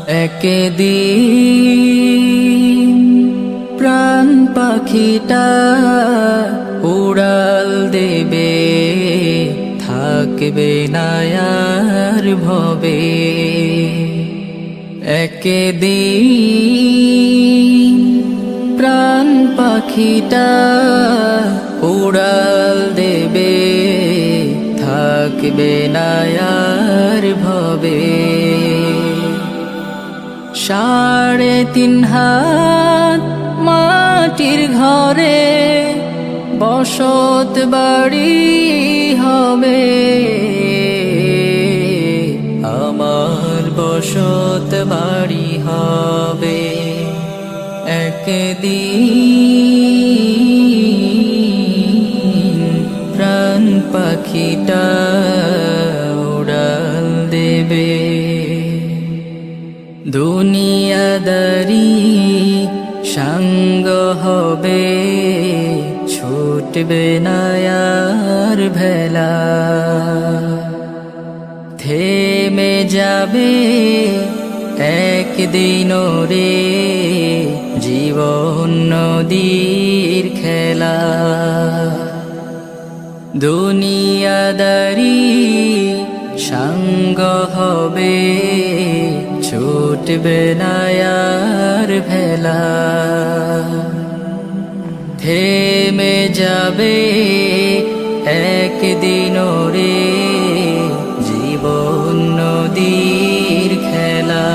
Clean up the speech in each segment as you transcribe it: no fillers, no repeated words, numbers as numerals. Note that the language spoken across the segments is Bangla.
একদিন প্রাণ পাখিটা উড়াল দেবে, থাকবে না আর ভবে। একদিন প্রাণ পাখিটা উড়াল দেবে, থাকবে না আর ভবে। 3.5 হাত মাটির ঘরে বসত বাড়ি হবে, আমার বসত বাড়ি হবে। একদিন প্রাণ পাখিটা উড়াল দেবে। দুনিয়াদারি সঙ্গ হবে, ছুটবে না আর ভেলা। থেমে যাবে একদিন রে জীবন নদীর খেলা। দুনিয়াদারি সঙ্গ হবে, ছুটবে না আর ভেলা। থেমে যাবে একদিন রে জীবন নদীর খেলা।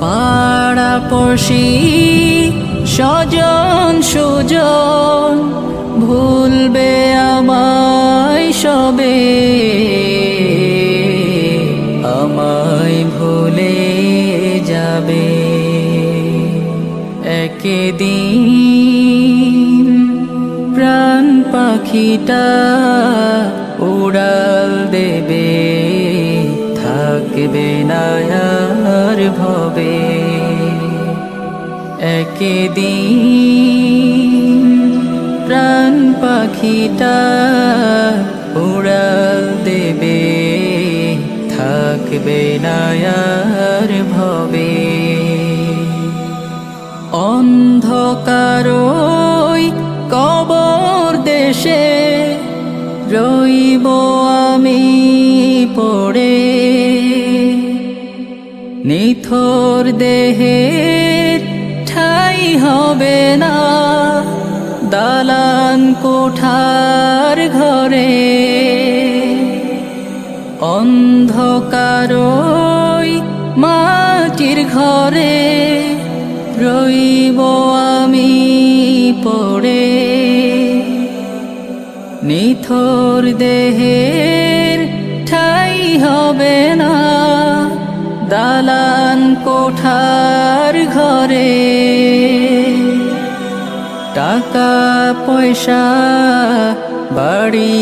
পাড়াপড়শি স্বজন সুজন ভুলবে আমায় সবে, আমায় ভুলে যাবে। একদিন প্রাণ পাখিটা উড়াল দেবে, থাকবে না আর ভবে। একদিন প্রাণ পাখিটা উড়াল দেবে, থাকবে না আর ভবে। অন্ধকারই কবর দেশে রইব আমি পড়ে, নিথর দেহের ঠাই হবে না দালান কোঠার ঘরে। অন্ধকারই মাটির ঘরে রইব আমি পড়ে, নিথর দেহের ঠাই হবে না দালান কোঠার ঘরে। টাকা পয়সা বাড়ি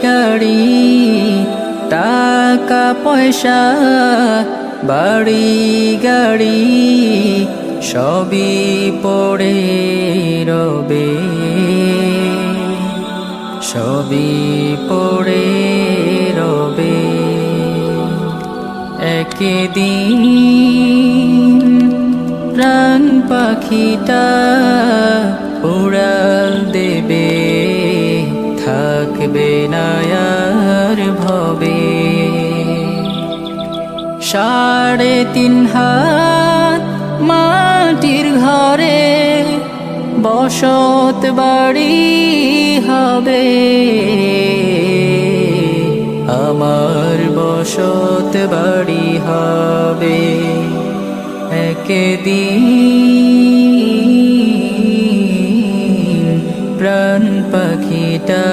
গাড়ি, টাকা পয়সা বাড়ি গাড়ি সবই পড়ে রবে, সবই পড়ে রবে। একদিন প্রাণ পাখিটা উড়াল দেবে, থাকবে না আর ভবে। 3.5 হাত মাটির ঘরে বসত বাড়ি হবে, আমার বসত বাড়ি হবে। একদিন প্রাণ পাখিটা